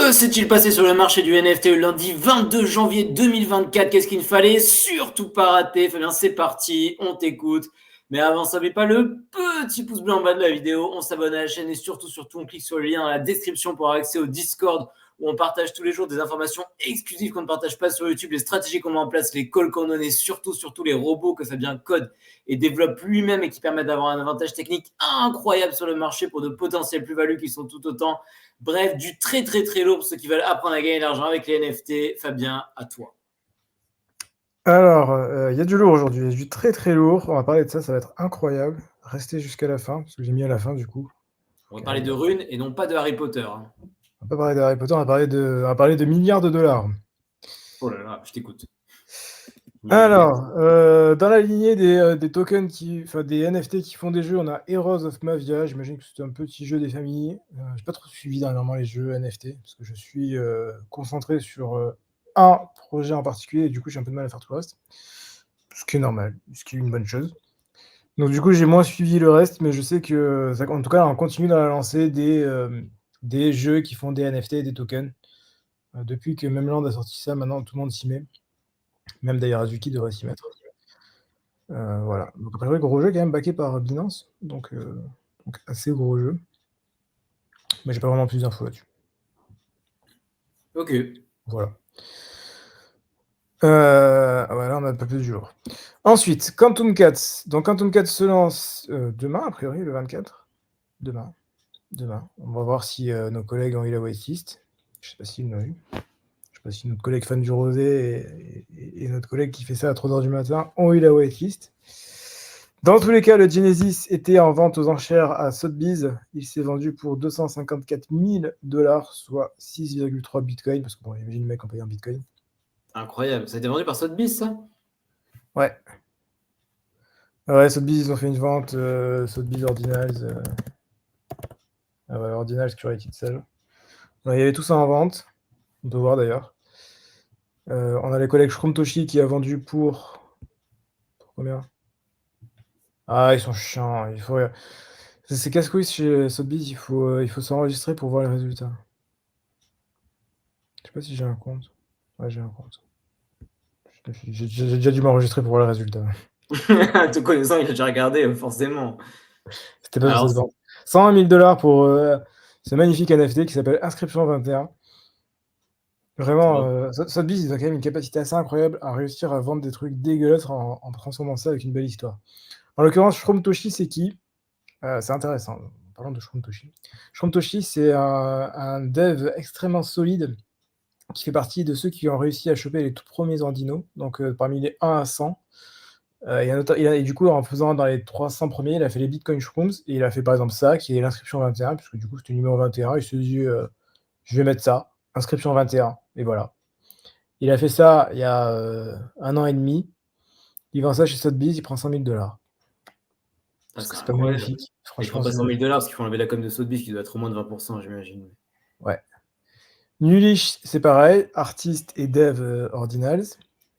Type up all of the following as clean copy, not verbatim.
Que s'est-il passé sur le marché du NFT le lundi 22 janvier 2024? Qu'est-ce qu'il ne fallait surtout pas rater? Fabien, c'est parti, on t'écoute. Mais avant ça, n'oublie pas le petit pouce bleu en bas de la vidéo. On s'abonne à la chaîne et surtout, on clique sur le lien dans la description pour avoir accès au Discord où on partage tous les jours des informations exclusives qu'on ne partage pas sur YouTube, les stratégies qu'on met en place, les calls qu'on donne et surtout les robots que Fabien code et développe lui-même et qui permettent d'avoir un avantage technique incroyable sur le marché pour de potentielles plus-values qui sont tout autant. Bref, du très lourd pour ceux qui veulent apprendre à gagner de l'argent avec les NFT. Fabien, à toi. Alors, il y a du lourd aujourd'hui, il y a du très lourd. On va parler de ça, ça va être incroyable. Restez jusqu'à la fin, parce que j'ai mis à la fin du coup. On va parler de runes et non pas de Harry Potter. On va pas parler d'Harry Potter, on va parler de milliards de dollars. Oh là là, je t'écoute. Alors, dans la lignée des tokens, des NFT qui font des jeux, on a Heroes of Mavia. J'imagine que c'est un petit jeu des familles. J'ai pas trop suivi dernièrement les jeux NFT, parce que je suis concentré sur un projet en particulier, et du coup j'ai un peu de mal à faire tout le reste. Ce qui est normal, ce qui est une bonne chose. Donc du coup, j'ai moins suivi le reste, mais je sais que, en tout cas, on continue dans la lancée des jeux qui font des NFT et des tokens. Depuis que Memland a sorti ça, maintenant tout le monde s'y met. Même d'ailleurs Azuki devrait s'y mettre. Voilà. Donc après, le gros jeu quand même backé par Binance, donc assez gros jeu. Mais j'ai pas vraiment plus d'infos là-dessus. Ok. Voilà. Voilà, on a un peu plus du jour. Ensuite, Quantum Cats. Donc Quantum Cats se lance demain, a priori, le 24. Demain. On va voir si nos collègues ont eu la waitlist. Je sais pas s'ils l'ont eu. Je sais pas si notre collègue fan du rosé et notre collègue qui fait ça à 3h du matin ont eu la waitlist. Dans tous les cas, le Genesis était en vente aux enchères à Sotheby's. Il s'est vendu pour 254 000 $, soit 6,3 bitcoins, parce que bon, j'imagine le mec en paye en bitcoin. Incroyable. Ça a été vendu par Sotheby's, ça? Ouais. Ouais, Sotheby's, ils ont fait une vente. Sotheby's Ordinals. Ah ouais, Ordinals Curated Sale. Il y avait tout ça en vente. On peut voir d'ailleurs. On a les collègues Shrumtoshi qui a vendu pour combien? Ah, ils sont chiants. C'est casse-couille chez Sotheby's. Il faut s'enregistrer pour voir les résultats. Je sais pas si j'ai un compte. Ouais, j'ai un compte. J'ai déjà dû m'enregistrer pour voir les résultats. Te connaissant, il a déjà regardé, forcément. C'était pas Alors, cette vente. 101 000 $ pour ce magnifique NFT qui s'appelle Inscription 21. Vraiment, Sotheby's, ils ont quand même une capacité assez incroyable à réussir à vendre des trucs dégueulasses en transformant ça avec une belle histoire. En l'occurrence, Shrumtoshi, c'est qui? C'est intéressant. Parlons de Shrumtoshi. Shrumtoshi, c'est un dev extrêmement solide qui fait partie de ceux qui ont réussi à choper les tout premiers Ordino, donc parmi les 1 à 100. Et du coup, en faisant dans les 300 premiers, il a fait les Bitcoin Shrooms, et il a fait par exemple ça, qui est l'inscription 21, puisque du coup c'était le numéro 21, il se dit je vais mettre ça, inscription 21, et voilà. Il a fait ça il y a 1 an et demi, il vend ça chez Sotheby's, il prend 100 000 $. Parce que c'est pas magnifique, il franchement. prend pas 100 000 $ parce qu'ils font enlever la com de Sotheby's qui doit être au moins de 20%, j'imagine. Ouais. Nulish, c'est pareil, artiste et dev Ordinals.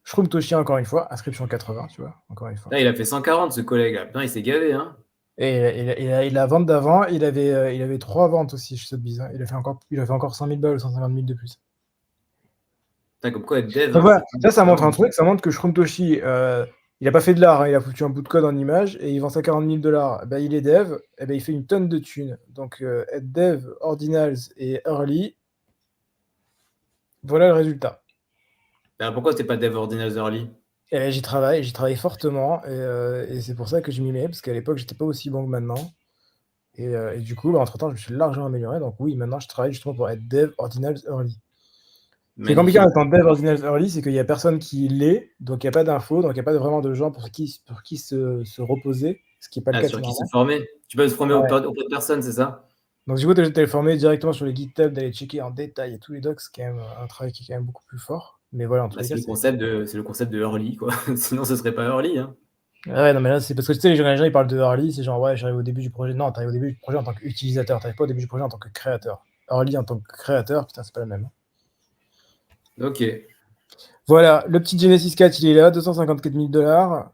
Shrumtoshi, encore une fois, inscription 80, tu vois, encore une fois. Là, il a fait 140, ce collègue-là. Putain, il s'est gavé, hein. Et la vente d'avant, il avait 3 ventes aussi chez Sotheby's. Hein. Il a fait encore 100 000 balles ou 150 000 de plus. Putain, comme quoi être dev. Donc Hein, voilà, ça montre un truc, ça montre que Shrumtoshi, il n'a pas fait de l'art, hein, il a foutu un bout de code en image et il vend ça 40 000 $. Ben, il est dev, et ben, il fait une tonne de thunes. Donc être dev, Ordinals et Early, voilà le résultat. Alors, pourquoi t'es pas dev Ordinals Early? Et j'y travaille fortement, et c'est pour ça que je m'y mets, parce qu'à l'époque, j'étais pas aussi bon que maintenant. Et du coup, entre-temps, je me suis largement amélioré. Donc oui, maintenant, je travaille justement pour être dev Ordinals Early. Ce qui est compliqué en étant dev Ordinals Early, c'est qu'il n'y a personne qui l'est, donc il n'y a pas d'infos, donc il n'y a pas vraiment de gens pour qui se reposer, ce qui n'est pas le cas. Sur qui se former. Tu peux se former auprès de personne, c'est ça? Donc du coup, tu es formé directement sur les GitHub, d'aller checker en détail et tous les docs, c'est quand même un travail qui est quand même beaucoup plus fort. Mais voilà, en tout cas, c'est le concept de Early, quoi. Sinon, ce serait pas Early, hein. Ouais, non, mais là, c'est parce que tu sais, les gens ils parlent de Early, c'est genre, ouais, j'arrive au début du projet. Non, t'arrives au début du projet en tant qu'utilisateur, t'arrives pas au début du projet en tant que créateur. Early en tant que créateur, putain, c'est pas la même. Ok. Voilà, le petit Genesis 4, il est là, 254 000 $.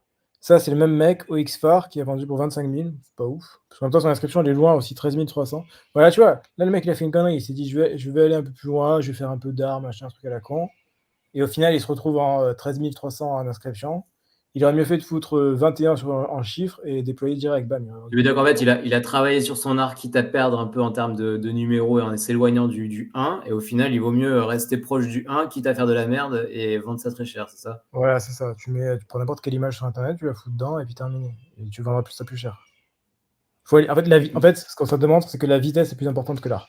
Ça, c'est le même mec, OXFAR, qui a vendu pour 25 000. C'est pas ouf. Parce qu'en même temps, son inscription, elle est loin aussi, 13 300. Voilà, tu vois, là, le mec, il a fait une connerie. Il s'est dit, je vais aller un peu plus loin, je vais faire un peu d'armes, machin, un truc à la con. Et au final, il se retrouve en 13 300 en inscription. Il aurait mieux fait de foutre 21 en chiffres et déployer direct. Bam. Je veux dire qu'en fait, il a travaillé sur son art, quitte à perdre un peu en termes de numéros et en s'éloignant du 1. Et au final, il vaut mieux rester proche du 1, quitte à faire de la merde et vendre ça très cher, c'est ça? Voilà, c'est ça. Tu prends n'importe quelle image sur Internet, tu la fous dedans et puis terminé. Et tu vendras ça plus cher. En fait, ce qu'on se demande, c'est que la vitesse est plus importante que l'art.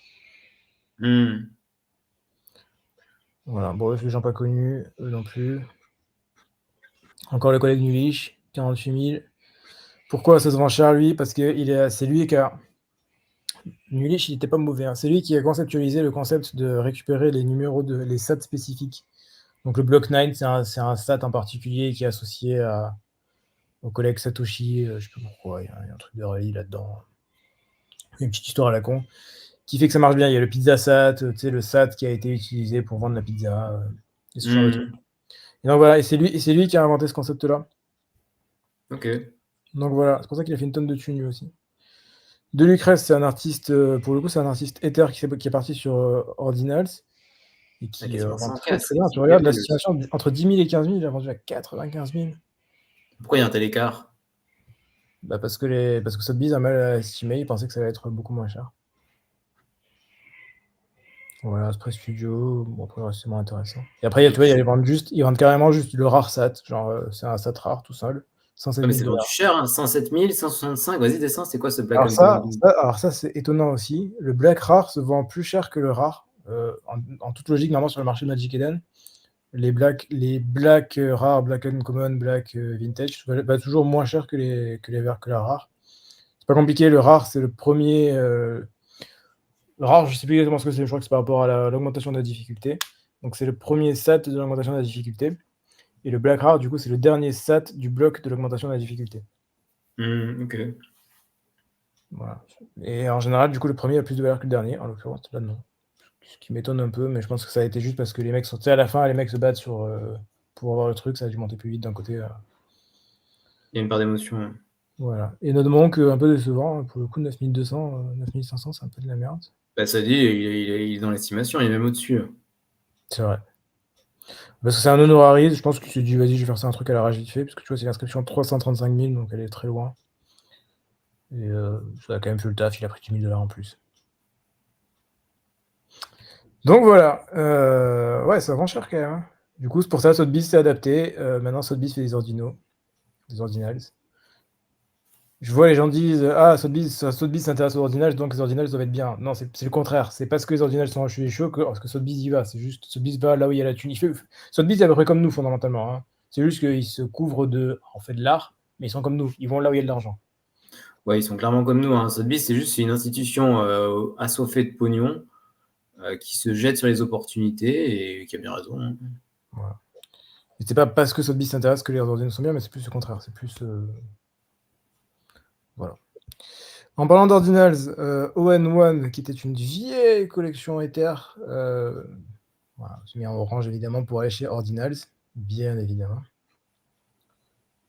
Voilà, bon, les gens pas connus, eux non plus. Encore le collègue Nulich, 48 000. Pourquoi ça se vend cher, lui? Parce que c'est lui qui a... Nulich, il n'était pas mauvais. Hein. C'est lui qui a conceptualisé le concept de récupérer les numéros, les stats spécifiques. Donc le block 9, c'est un stat en particulier qui est associé au collègue Satoshi. Je sais pas pourquoi, il y a un truc de rallye là-dedans. Une petite histoire à la con. Qui fait que ça marche bien. Il y a le pizza sat, tu sais, le sat qui a été utilisé pour vendre la pizza. Et ce genre de truc. Et donc voilà, et c'est lui qui a inventé ce concept-là. Ok. Donc voilà, c'est pour ça qu'il a fait une tonne de thunes lui aussi. De Lucrèce, c'est un artiste, pour le coup, c'est un artiste Ether qui est parti sur Ordinals et qui vend très très bien. Tu regardes la situation entre 10 000 et 15 000, il a vendu à 95 000. Pourquoi il y a un tel écart? Bah parce que Sotheby's a mal estimé, il pensait que ça allait être beaucoup moins cher. Voilà, Spray Studio, bon, après, c'est moins intéressant. Et après, tu vois, ils vendent carrément juste le rare SAT, genre c'est un SAT rare tout seul. 107 mais 000 c'est vendu cher, hein, 107 000, 165, vas-y, descends, c'est quoi ce Black alors Uncommon? alors ça, c'est étonnant aussi. Le Black Rare se vend plus cher que le rare. En toute logique, normalement, sur le marché de Magic Eden, les Black Rare, Black Uncommon, Black Vintage va toujours moins cher que la rare. C'est pas compliqué, le rare, c'est le premier... Le rare, je sais plus exactement ce que c'est, je crois que c'est par rapport à l'augmentation de la difficulté. Donc c'est le premier SAT de l'augmentation de la difficulté. Et le Black Rare, du coup, c'est le dernier SAT du bloc de l'augmentation de la difficulté. Ok. Voilà. Et en général, du coup, le premier a plus de valeur que le dernier, en l'occurrence, là, non. Ce qui m'étonne un peu, mais je pense que ça a été juste parce que les mecs sont... Tu sais, à la fin, les mecs se battent pour avoir le truc, ça a dû monter plus vite d'un côté. Il y a une part d'émotion. Voilà. Et notre manque, un peu décevant, pour le coup, 9200, 9500, c'est un peu de la merde. Bah, ça dit, il est dans l'estimation, il est même au-dessus. C'est vrai. Parce que c'est un honorarise, je pense qu'il s'est dit, vas-y, je vais faire ça un truc à la rage vite fait, parce que tu vois, c'est l'inscription de 335 000, donc elle est très loin. Et ça a quand même fait le taf, il a pris 10 000 $ en plus. Donc voilà, ouais, ça vend cher quand même. Hein. Du coup, c'est pour ça que Sotheby's s'est adapté. Maintenant, Sotheby's fait des ordinals. Je vois les gens disent ah, Sotheby's s'intéresse aux ordinals, donc les ordinals doivent être bien. Non, c'est le contraire. C'est parce que les ordinals sont en cheveux chaud que Sotheby's y va. C'est juste Sotheby's va là où il y a la thune. Sotheby's est à peu près comme nous fondamentalement. Hein. C'est juste qu'ils se couvrent de l'art, mais ils sont comme nous. Ils vont là où il y a de l'argent. Ouais, ils sont clairement comme nous. Hein. Sotheby's, c'est juste une institution assoiffée de pognon qui se jette sur les opportunités et qui a bien raison. Hein. Voilà. Et c'est pas parce que Sotheby's s'intéresse que les ordinals sont bien, mais c'est plus le contraire. C'est plus voilà. En parlant d'ordinals, ON1, qui était une vieille collection Ether, voilà, j'ai mis en orange évidemment pour aller chez Ordinals, bien évidemment.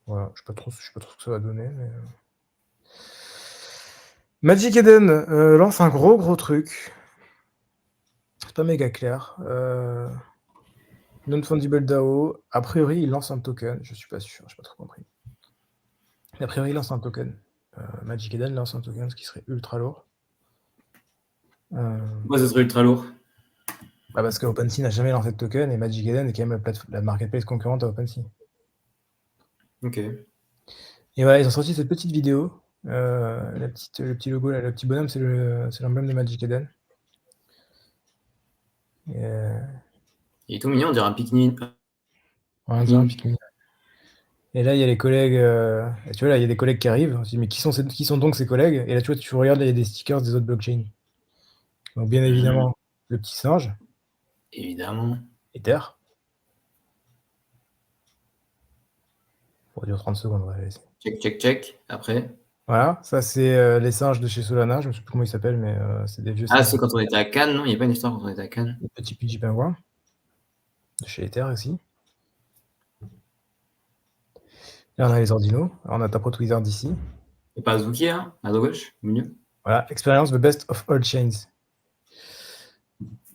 Voilà, je sais pas trop ce que ça va donner. Mais... Magic Eden lance un gros truc. C'est pas méga clair. Non-fungible DAO. A priori, il lance un token. Je suis pas sûr, j'ai pas trop compris. Mais a priori, il lance un token. Magic Eden lance un token, ce qui serait ultra lourd. Pourquoi ce serait ultra lourd? Bah parce que OpenSea n'a jamais lancé de token et Magic Eden est quand même la marketplace concurrente à OpenSea. Ok. Et voilà, ils ont sorti cette petite vidéo. Le petit logo, là, le petit bonhomme, c'est l'emblème de Magic Eden. Il est tout mignon, on dirait un pique-nique. On dirait un pique-nique. Et là, il y a les collègues. Tu vois, là, il y a des collègues qui arrivent. On se dit, mais qui sont donc ces collègues? Et là, tu vois, tu regardes, là, il y a des stickers des autres blockchains. Donc, bien évidemment, le petit singe. Évidemment. Ether. Pour dire 30 secondes, on va laisser. Check. Après. Voilà, ça, c'est les singes de chez Solana. Je ne sais plus comment ils s'appellent, mais c'est des vieux singes. Ah, c'est quand on était à Cannes, non? Il n'y a pas une histoire quand on était à Cannes? Les petits PG pingouins. De chez Ether aussi. Là, on a les ordinaux. On a Taproot Wizard ici. Et pas Azuki, hein, à gauche, au milieu. Voilà, expérience the best of all chains.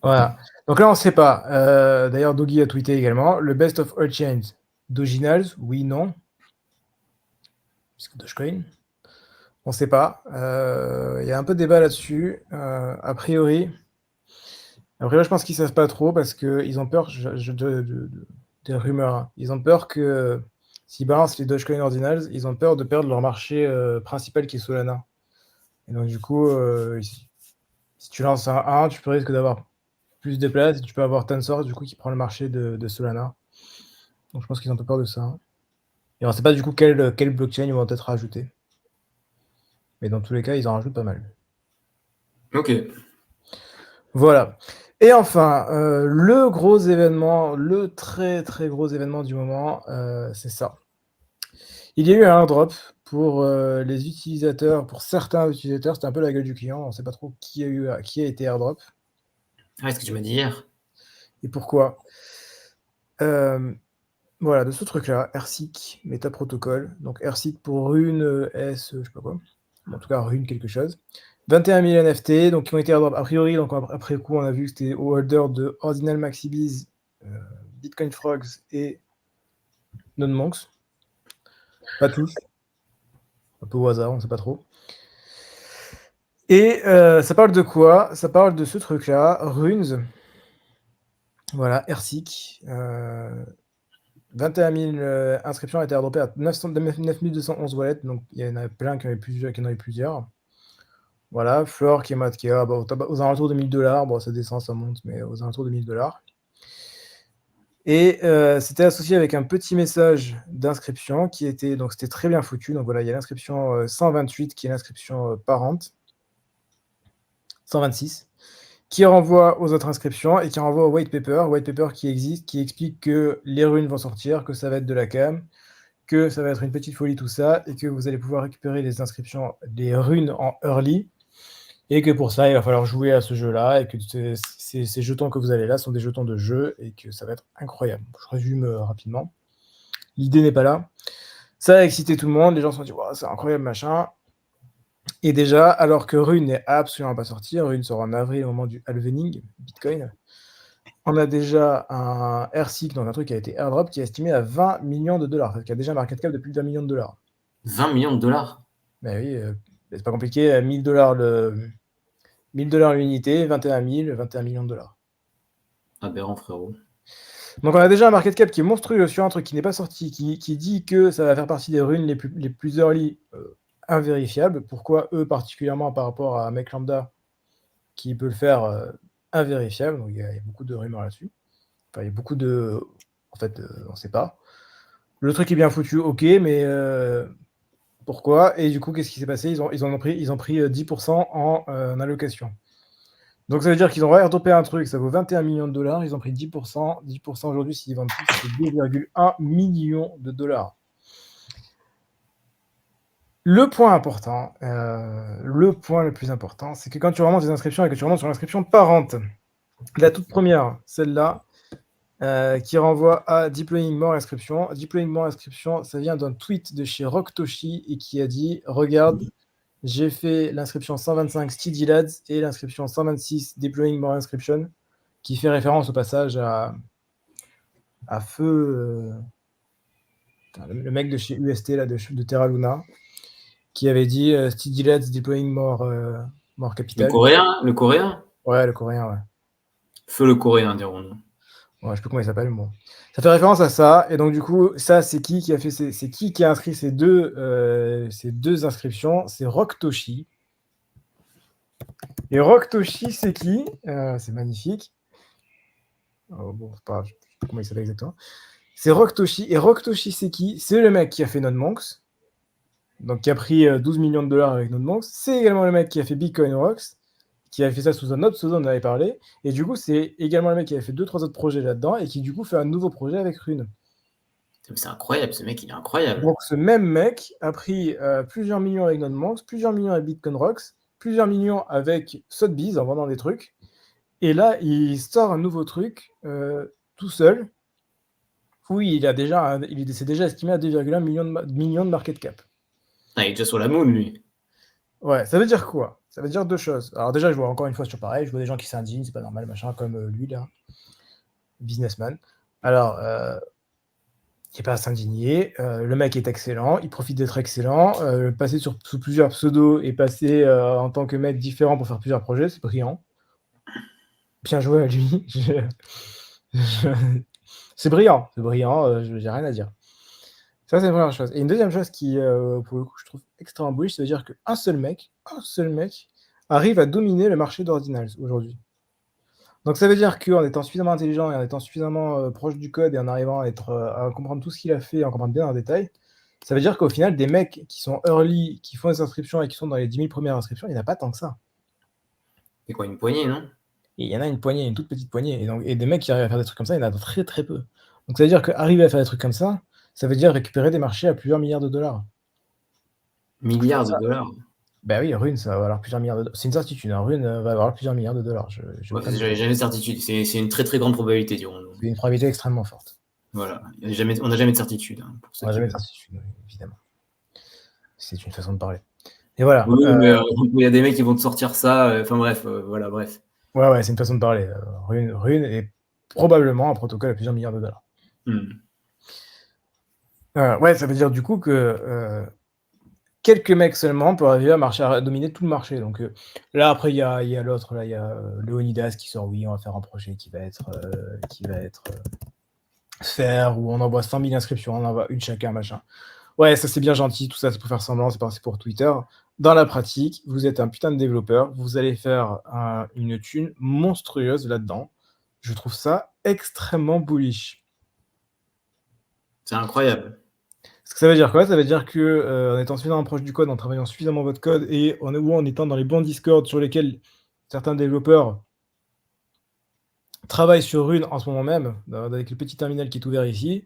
Voilà. Donc là, on ne sait pas. D'ailleurs, Doggy a tweeté également. Le best of all chains. Doginals, oui, non. Puisque Dogecoin. On ne sait pas. Il y a un peu de débat là-dessus. A priori, je pense qu'ils ne savent pas trop parce qu'ils ont peur des rumeurs. Hein. Ils ont peur que s'ils balancent les Dogecoin Ordinals, ils ont peur de perdre leur marché principal qui est Solana. Et donc, du coup, si tu lances un 1, tu peux risquer d'avoir plus de place et tu peux avoir Tensor du coup qui prend le marché de Solana. Donc je pense qu'ils ont un peu peur de ça. Hein. Et on ne sait pas du coup quelle blockchain ils vont peut-être rajouter. Mais dans tous les cas, ils en rajoutent pas mal. Ok. Voilà. Et enfin, le gros événement, le très très gros événement du moment, c'est ça. Il y a eu un airdrop pour les utilisateurs, pour certains utilisateurs, c'était un peu la gueule du client, on ne sait pas trop qui a été airdrop. Ah, ce que tu m'as dit hier. Et pourquoi. Voilà, de ce truc-là, AirSeek, Meta Protocol. Donc AirSeek pour Rune S, je sais pas quoi. En tout cas, Rune quelque chose. 21 000 NFT, donc qui ont été airdrop a priori. Donc après coup, on a vu que c'était au holder de Ordinal Maxibiz, Bitcoin Frogs et NonMonks. Pas tous. Un peu au hasard, on ne sait pas trop. Et ça parle de quoi? Ça parle de ce truc-là, Runes. Voilà, AirSeek. 21 000 inscriptions ont été airdroppées à 9 211 wallets, donc il y en a plein qui en avaient plusieurs. Voilà, Flore qui est aux alentours de 1000 $. Bon, ça descend, ça monte, mais aux alentours de 1000 $. Et c'était associé avec un petit message d'inscription qui était, donc c'était très bien foutu. Donc voilà, il y a l'inscription 128 qui est l'inscription parente, 126, qui renvoie aux autres inscriptions et qui renvoie au white paper qui existe, qui explique que les runes vont sortir, que ça va être de la cam, que ça va être une petite folie tout ça, et que vous allez pouvoir récupérer les inscriptions, les runes en early, et que pour ça, il va falloir jouer à ce jeu-là, et que ces jetons que vous avez là sont des jetons de jeu, et que ça va être incroyable. Je résume rapidement. L'idée n'est pas là. Ça a excité tout le monde, les gens se sont dit wow, c'est incroyable, machin. Et déjà, alors que Rune n'est absolument pas sorti, Rune sort en avril au moment du halvening Bitcoin, on a déjà un AirSeek, donc un truc qui a été airdrop, qui est estimé à 20 millions de dollars, qui a déjà un market cap de plus de 20 millions de dollars. 20 millions de dollars. Ben oui, c'est pas compliqué, 1000 $, 1000 $ l'unité, 21 millions de dollars. Aberrant, frérot. Donc on a déjà un market cap qui est monstrueux sur un truc qui n'est pas sorti, qui dit que ça va faire partie des runes les plus early invérifiables. Pourquoi eux particulièrement par rapport à un mec lambda qui peut le faire invérifiable? Donc il y a beaucoup de rumeurs là-dessus. Enfin, il y a beaucoup de... En fait, on ne sait pas. Le truc est bien foutu, ok, mais pourquoi? Et du coup, qu'est-ce qui s'est passé? Ils ont pris 10% en allocation. Donc ça veut dire qu'ils ont airdropé un truc, ça vaut 21 millions de dollars, ils ont pris 10%. 10% aujourd'hui, s'ils vendent tout, c'est 2,1 millions de dollars. Le point important, le point le plus important, c'est que quand tu remontes des inscriptions et que tu remontes sur l'inscription parente, la toute première, celle-là, qui renvoie à Deploying More Inscription. Deploying More Inscription, ça vient d'un tweet de chez Rocktoshi et qui a dit « Regarde, j'ai fait l'inscription 125 Steady Lads et l'inscription 126 Deploying More Inscription », qui fait référence au passage à Feu, le mec de chez UST, là, de Terra Luna, qui avait dit Steady Lads Deploying More Capital. Le coréen Ouais, le coréen, ouais. Feu le coréen, dirons-nous. Ouais, je sais plus comment il s'appelle, bon. Ça fait référence à ça, et donc du coup, ça, c'est qui a fait c'est qui a inscrit ces deux inscriptions? C'est Rocktoshi. Et Rocktoshi, c'est qui? C'est magnifique. Oh, bon, c'est pas grave, je sais pas comment il s'appelle exactement. C'est Rocktoshi, et Rocktoshi, c'est qui? C'est le mec qui a fait NodeMonks, donc qui a pris 12 millions de dollars avec NodeMonks. C'est également le mec qui a fait Bitcoin Rocks, qui avait fait ça sous un autre pseudo, on en avait parlé. Et du coup, c'est également le mec qui avait fait 2-3 autres projets là-dedans et qui du coup fait un nouveau projet avec Rune. C'est incroyable, ce mec, il est incroyable. Donc ce même mec a pris plusieurs millions avec NodeMonks, plusieurs millions avec Bitcoin Rocks, plusieurs millions avec Sotheby's en vendant des trucs. Et là, il sort un nouveau truc tout seul. Oui, c'est déjà estimé à 2,1 millions de market cap. Ah, il est déjà sur la moon, lui. Ouais, ça veut dire quoi? Ça veut dire 2 choses. Alors déjà, je vois encore une fois sur pareil, je vois des gens qui s'indignent, c'est pas normal, machin, comme lui là, businessman. Alors, il n'y a pas à s'indigner. Le mec est excellent, il profite d'être excellent. Passer sous plusieurs pseudos et passer en tant que mec différent pour faire plusieurs projets, c'est brillant. Bien joué à lui. C'est brillant, j'ai rien à dire. Ça, c'est la première chose. Et une deuxième chose qui, pour le coup, je trouve extrêmement bullish, ça veut dire qu'un seul mec arrive à dominer le marché d'ordinals aujourd'hui. Donc ça veut dire qu'en étant suffisamment intelligent et en étant suffisamment proche du code et en arrivant à comprendre tout ce qu'il a fait, en comprendre bien en détail, ça veut dire qu'au final, des mecs qui sont early, qui font des inscriptions et qui sont dans les 10 000 premières inscriptions, il n'y en a pas tant que ça. C'est quoi, une poignée, non? Et il y en a une poignée, une toute petite poignée. Et des mecs qui arrivent à faire des trucs comme ça, il y en a très très peu. Donc ça veut dire qu'arriver à faire des trucs comme ça veut dire récupérer des marchés à plusieurs milliards de dollars. Milliards de dollars. Bah oui, Rune, ça va valoir plusieurs milliards de dollars. C'est une certitude, hein. Rune va avoir plusieurs milliards de dollars. Ouais, j'avais jamais de certitude. C'est une très très grande probabilité, dirons-nous. C'est une probabilité extrêmement forte. Voilà. On n'a jamais de certitude. Hein, On n'a jamais de certitude, évidemment. C'est une façon de parler. Et voilà. Oui, mais il y a des mecs qui vont te sortir ça. Enfin bref, voilà, bref. Ouais, c'est une façon de parler. Rune est probablement un protocole à plusieurs milliards de dollars. Ouais, ça veut dire du coup que quelques mecs seulement peuvent arriver à dominer tout le marché. Donc là, après, il y a l'autre, là, il y a Leonidas qui sort, oui, on va faire un projet qui va être faire, où on envoie 100 000 inscriptions, on envoie une chacun, machin. Ouais, ça c'est bien gentil, tout ça c'est pour faire semblant, c'est pour Twitter. Dans la pratique, vous êtes un putain de développeur, vous allez faire une thune monstrueuse là-dedans. Je trouve ça extrêmement bullish. C'est incroyable. Ce que ça veut dire quoi? Ça veut dire que en étant suffisamment proche du code, en travaillant suffisamment votre code et en étant dans les bons Discord sur lesquels certains développeurs travaillent sur Rune en ce moment même, avec le petit terminal qui est ouvert ici.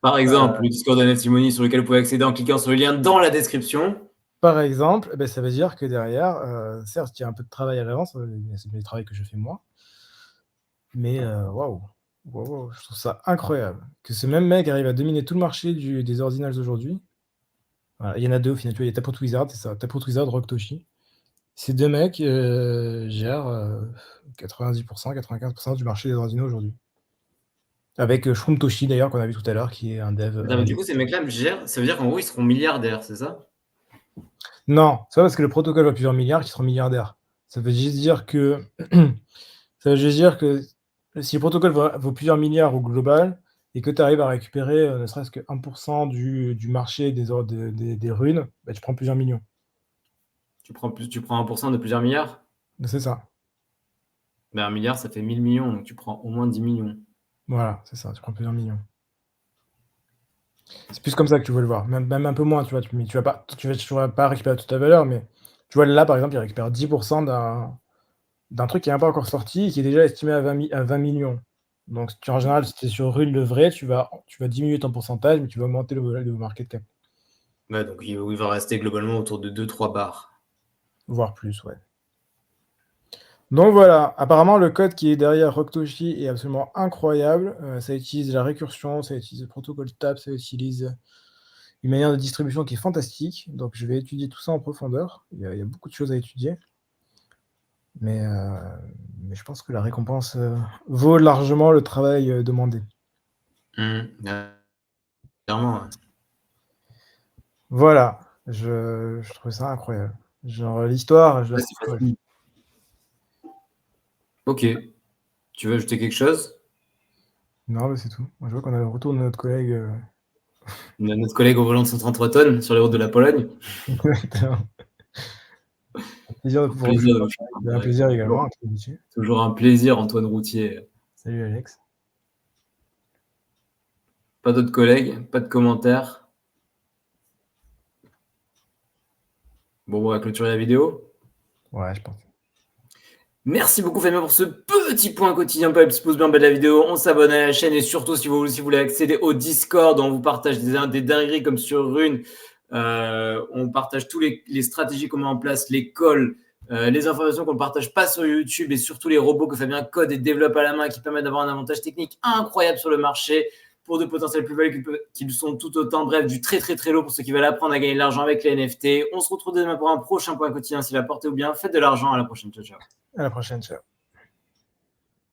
Par exemple, le Discord d'NFT Money sur lequel vous pouvez accéder en cliquant sur le lien dans la description. Par exemple, ça veut dire que derrière, certes, il y a un peu de travail à l'avance, c'est le travail que je fais moi, mais waouh, je trouve ça incroyable que ce même mec arrive à dominer tout le marché des ordinals aujourd'hui. Voilà, il y en a deux au final, tu vois, il y a Taproot Wizard, c'est ça, Taproot Wizard, Rocktoshi. Ces deux mecs gèrent 90%, 95% du marché des ordinaux aujourd'hui. Avec Shroom Toshi d'ailleurs, qu'on a vu tout à l'heure, qui est un dev. Du coup, ces mecs-là me gèrent, ça veut dire qu'en gros, ils seront milliardaires, c'est ça? Non, c'est pas parce que le protocole va plusieurs milliards qu'ils seront milliardaires. Ça veut juste dire que si le protocole vaut plusieurs milliards au global et que tu arrives à récupérer ne serait-ce que 1% du marché des runes, tu prends plusieurs millions. Tu prends 1% de plusieurs milliards? C'est ça. Ben, 1 milliard, ça fait 1000 millions, donc tu prends au moins 10 millions. Voilà, c'est ça, tu prends plusieurs millions. C'est plus comme ça que tu veux le voir, même un peu moins, tu vois. Mais tu vas pas récupérer toute ta valeur, mais tu vois, là, par exemple, il récupère 10% d'un truc qui n'est pas encore sorti et qui est déjà estimé à 20 millions. Donc, en général, si tu es sur Rune le vrai, tu vas diminuer ton pourcentage, mais tu vas augmenter le market cap. Ouais, donc il va rester globalement autour de 2-3 bars. Voire plus, ouais. Donc voilà, apparemment le code qui est derrière Rocktoshi est absolument incroyable. Ça utilise la récursion, ça utilise le protocole TAP, ça utilise une manière de distribution qui est fantastique. Donc je vais étudier tout ça en profondeur. Il y a beaucoup de choses à étudier. Mais je pense que la récompense vaut largement le travail demandé. Clairement. Ouais. Voilà, je trouve ça incroyable. Genre l'histoire, je la trouve folle. Ok. Tu veux ajouter quelque chose? Non, mais c'est tout. Moi, je vois qu'on a le retour de notre collègue. Notre collègue au volant de 133 tonnes sur les routes de la Pologne. Un plaisir également. Toujours un plaisir, Antoine Routier. Salut Alex. Pas d'autres collègues, pas de commentaires. Bon, on va clôturer la vidéo. Ouais, je pense. Merci beaucoup Fabien pour ce petit point quotidien. Pas le petit pouce bleu en bas de la vidéo. On s'abonne à la chaîne et surtout si vous voulez accéder au Discord, on vous partage des dingueries comme sur Rune. On partage tous les stratégies qu'on met en place, les calls, les informations qu'on ne partage pas sur YouTube et surtout les robots que Fabien code et développe à la main qui permettent d'avoir un avantage technique incroyable sur le marché. pour de potentiels plus-values qui sont tout autant. Bref, du très très très lourd pour ceux qui veulent apprendre à gagner de l'argent avec les NFT. On se retrouve demain pour un prochain point quotidien. Si la portez-vous bien, faites de l'argent. À la prochaine. Ciao, ciao. À la prochaine, ciao.